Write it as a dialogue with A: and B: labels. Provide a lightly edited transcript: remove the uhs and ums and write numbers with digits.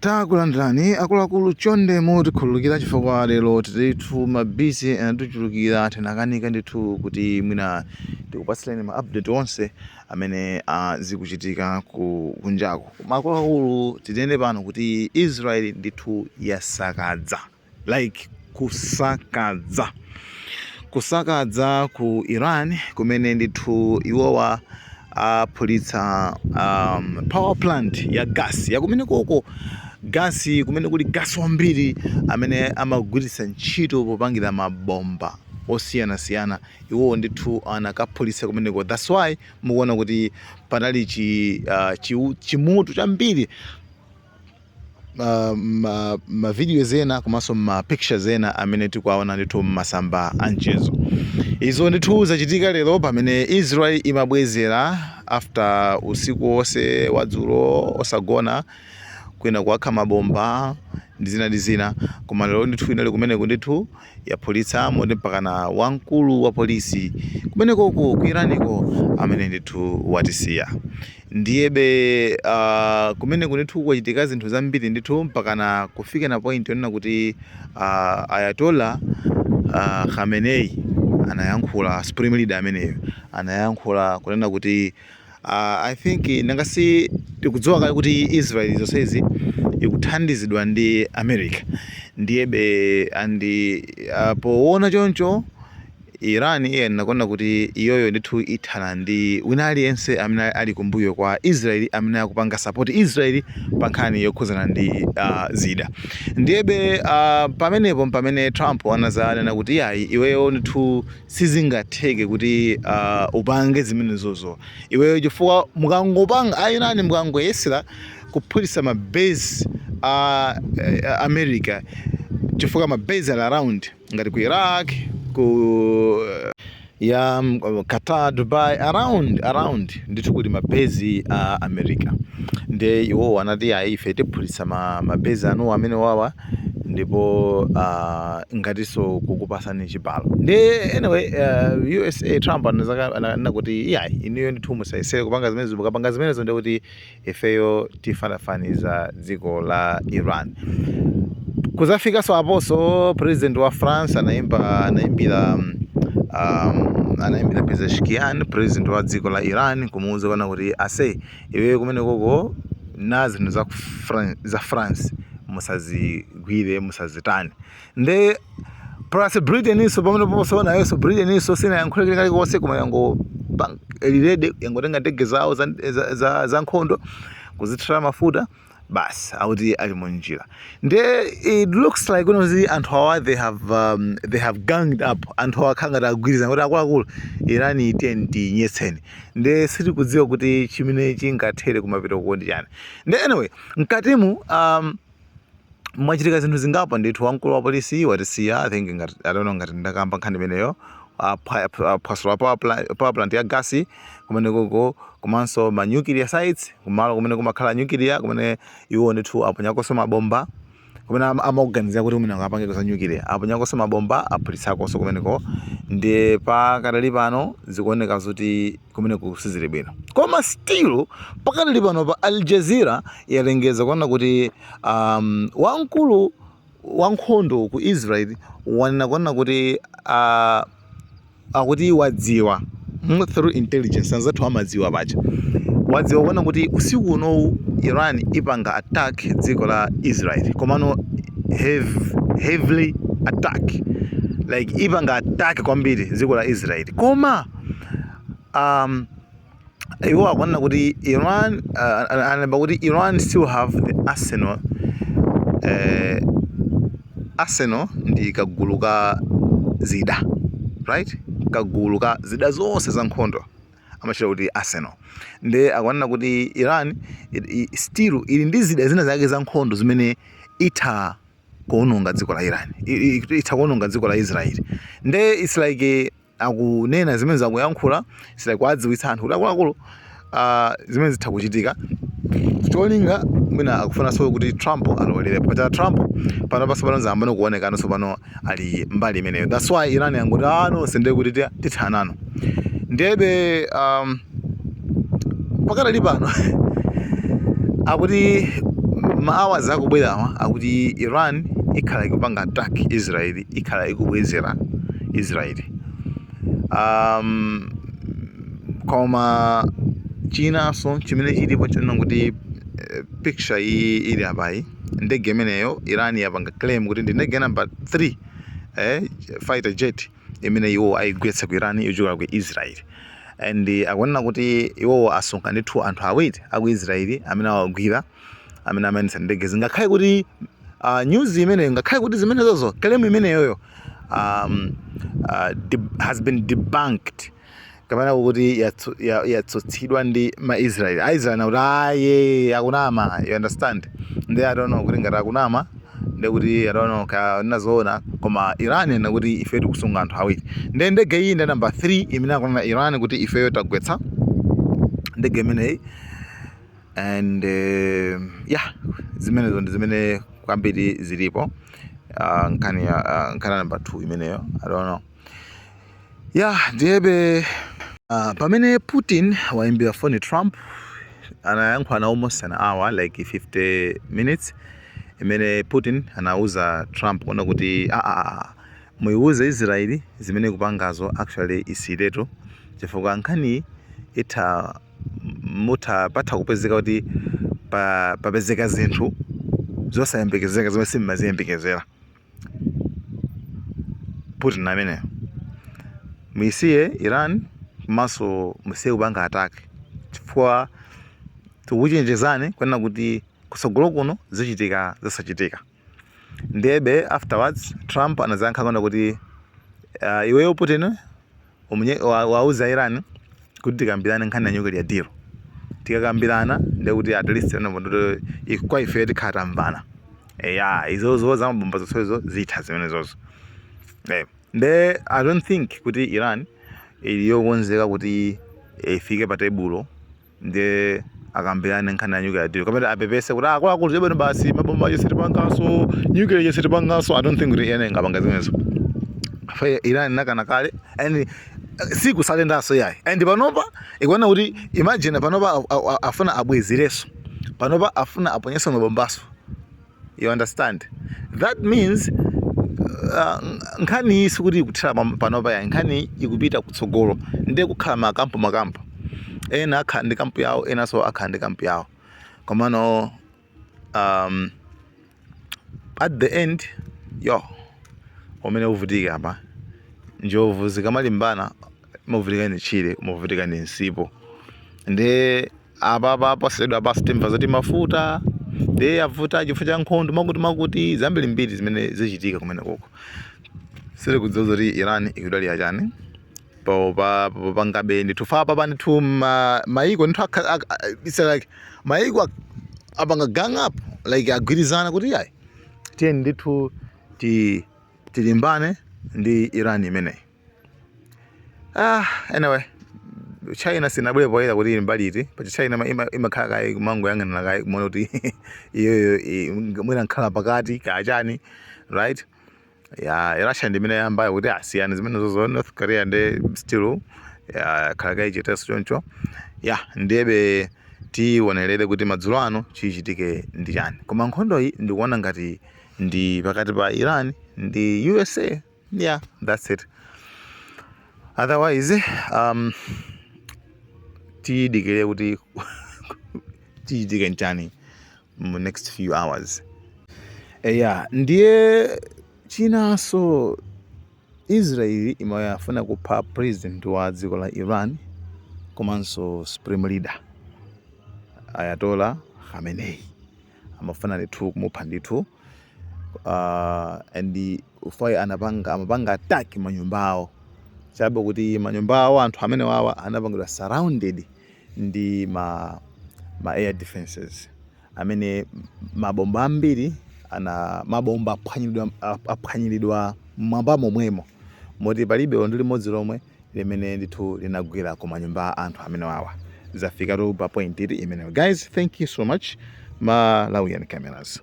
A: Takulandirani akuluakulu chonde mutikhululukira chifukwa lero tithu mabhizi atichulukira tinakanika ndithu kuti mwina tikupatsileni ma update onse amene zikuchitika kunjaku. Akuluakulu titende pano kuti Israel ndithu yasakadza, like kusakadza ku Iran kumene ndithu iwowa aphulitsa power plant ya gas yakumene koko gasi kumene kuli gasi wambiri amene amagwiritsa ntchito popangira mabomba osiyanasiyana. Iwo ndithu anakaphulitsa kumeneko. That's why mukuona kuti panali chimutu chambiri ma videos ena komanso ma pictures ena amene tikuwaona ndithu masamba anchezo. Izo ndithu zachitika lero pamene Israel imabwezera after usiku wonse wadzulo osagona kwina kuwakha mabomba ndi zina koma lero ndithu inali kumeneko ndithu yaphulitsa moti mpakana wamkulu wa polisi kumeneko ku Iraniko amene ndithu watisiya. Ndiyebe kumeneko ndithu kwachitika zinthu zambiri ndithu mpakana kufika na point yonena kuti Ayatollah Khamenei anayankhula, supreme leader ameneyo anayankhula kunena kuti I think nangasi tikudziwa kale kuti Israel zonsezi ikuthandizidwa ndi America. Ndiyebe andi poona choncho Iran iye nakonda kuti iyoyo ndithu ithana ndi wina aliyense amene ali kumbuyo kwa Israel amene akupanga support Israel pa nkhani yokhuzana ndi zida. Ndiyebe pamene Trump anazanena kuti yayi iweyo ndithu sizingatheke kuti upange zimenezozo. Iweyo chifukwa mukangopanga Iran mukangoyesera kuphulitsa mabase America chifukwa mabase all around ngati ku Iraq, ku Qatar, Dubai, around ndithu kuti mabase America. Nde iwo wanati ayi ife tiphulitsa mabase anu amene wawa ndipo ngatiso kukupasani chibalo. Nde anyway USA Trump ananena kuti yayi iniyo ndithu musayesere kupanga zimenezo, mukapanga zimenezo ndi kuti ifeyo tifanafaniza dziko la Iran. Kuzafika so aposo president wa France anaimbira Pezeshkian, president wa dziko la Iran, kumuuza kana kuti ase iwe kumene koko na zinthu za France musazigwire musazitani. Nde plus Britain iso pamene poso nayo so Britain iso sina yankhulekere kale konse koma yango elirede yangotenga ndege zawo za nkhondo kuzithira mafuta bas auti ali munjira. Nde it looks like unozi anthu awa they have ganged up, anthu akhanga tagwirizana kuti akuluakulu Iran itendi nyetseni. Nde siti kudziwa kuti chimene chingathere kumapita kundi chani. Nde anyway mkatimu mwachitika zinthu zingapa ndithu wamkulu wa polisi watisiya. I think ngati I don't know ngati ndakamba nkhani imeneyo phwasula power plant ya gasi kumene koko komanso ma nuclear sites kumalo kumene kumakhala nuclear kumene iwo ndithu aponyakonso mabomba kumene amaorganiza kuti kumene akapange za nuclear aponyakonso mabomba aphulitsakonso kumeneko. Ndi pakadali pano zikuoneka kuti kumene kusizili bwino koma still pakadali pano pa Al Jazeera yalengeza kuona kuti wamkulu wankhondo ku Israel wanena kuona kuti akuti wadziwa through intelligence anzathu amadziwa pacha wadziwa kuona kuti usiku unowu Iran ipanga attack dziko la Israel komano heavily attack, like ipanga attack kwambiri dziko la Israel koma iwo akuona kuti Iran anamba kuti Iran still have the arsenal ndi kagulu ka zida, right? Kagulu ka zida zonse za nkhondo amachita kuti arsenal. Nde akuona kuti Iran still ili ndi zida zina zake za nkhondo zimene itha kuononga dziko la Iran, itha kuononga dziko la Israel. Nde it's like akunena zimene zakuyankhula, it's like wadziwitsa anthu kuti akuluakulu zimene zitha kuchitika. Cholinga mwina akufuna so kuti Trump alolere pacha Trump pano pasopano zambano kuoneka no pano ali mbali imeneyo. That's why Iran yanguti no sende kuti tithanano. Ndebe pakadali pano akuti hours akubwerawa akuti Iran ikhala ikupanga attack Israel, ikhala ikubwezera Israel. Koma chinanso chimene chilipo chonena kuti picture iyi ili apayi, ndege imeneyo Iran yapanga claim kuti ndi ndege number 3 fighter jet imene iwo ayigwetsa ku Iran yochoka ku Israel. And akunena kuti iwo asunga ndithu anthu awiri aku Israel amene awagwira, amene amayendetsa ndege zingakhale kuti news imeneyo ngakhale kuti zimenezozo claim imeneyoyo has been debunked, kamana kuti yatsotsidwa ndi ma-Israel. Aisrael akuti aye akunama, you understand? Ndi I don't know kuti ngati akunama ndi kuti I don't know ka nazoona, koma Iran ena kuti ife tikusunga anthu awiri. Ndi ndege iyi ndi number 3 imene akunena Iran kuti ifeyo tagwetsa ndege imeneyi. And zimenezo ndi zimene kwambiri zilipo. Nkhani number 2 imeneyo I don't know. Ndiye pamene Putin waimbira phone Trump anayankhula na almost an hour, like 50 minutes, imene Putin anauza Trump kuona kuti muiuze Israeli zimene kupangazo actually isiletu, chifukwa nkhani mutapatha kupezeka kuti papezeka zinthu zosayembekezeka zomwe simmaziyembekezera. Putin ameneyo muisiye Iran komanso musiye kupanga attack, chifukwa tikuchenjezane kunena kuti kusogolo kuno zichitika zisachitika. Ndiyebe afterwards Trump anazankha kuona kuti iweyo Putin wauza Iran kuti tikambirane nkhani ya nuclear deal. Tikakambirana ndiye kuti at least kwa ife tikhala mvana. Izozo zamabomba zonsezo zitha zimenezozo. Nde I don't think kuti Iran iliyokonzeka kuti ifike pa tebulo nde akambirane nkhani ya nuclear deal. Kamene apepese kuti akulu zebeno basi mabomba yose tipangaso, nuclear yose tipangaso. I don't think kuti ene ngapanga zimenezo. Iran nakana kale and siku salendaso yayi. And panopa ikuona kuti imagine panopa afuna abwezireso, panopa afuna aponyeso mabombaso. You understand? That means nkhani isi kuti ikuthira panopa ya nkhani ikupita kutsogolo, ndiye kukhala makampu ena akhala ndi kampu yawo, ena so akhala ndi kampu yawo. Komano at the end umene uvutika apa njovu zikamalimbana muvutika ndi chile, muvutika ndi nsipo. Ndi apa pasedwa basi timva zoti mafuta ndiye avuta chifukwa cha nkhondo makuti zambiri mbiri zimene zichitika kumene koko. Sile kudziwa zoti Iran ikudali yachani pangabe ndithu fapa pandithu maiko ndithu it's like maiko apanga gang up, like agwirizana kuti yayi tiye ndithu tilimbane ndi Iran imeneyi. Anyway, China sinabwere poyera kuti ili mbaliti, pachi China imakhala kayi kumango yang'anira kayi kumona kuti iyo mwina nkhala pakati kachani, right? Russia ndi imene yambayo kuti asiyana zimene zozo. North Korea ndi still khala kayi chiteso choncho. Ndiyebe tionelere kuti madzulo ano chichitike ndi chani. Koma nkhondo iyi ndikuona ngati ndi pakati pa Iran ndi USA. That's it. Otherwise tidikire kuti chichitike nchani mu next few hours. Ndiye chinanso Israel imafuna kupha president wa dziko la Iran komanso supreme leader Ayatollah Khamenei. Amafuna ndithu kumupha ndithu. And ufai amapanga attack manyumba awo, chabe kuti manyumba awo anthu amene wawa anapangidwa surrounded ndi ma air defenses amene mabomba ambiri mabomba aphwanyiridwa mwambamo mwemo, moti palibe ondo limodzi lomwe limene ndithu linagwera ku manyumba anthu amene wawa. Zafika to pa point imene. Guys, thank you so much. Malawian Cameras.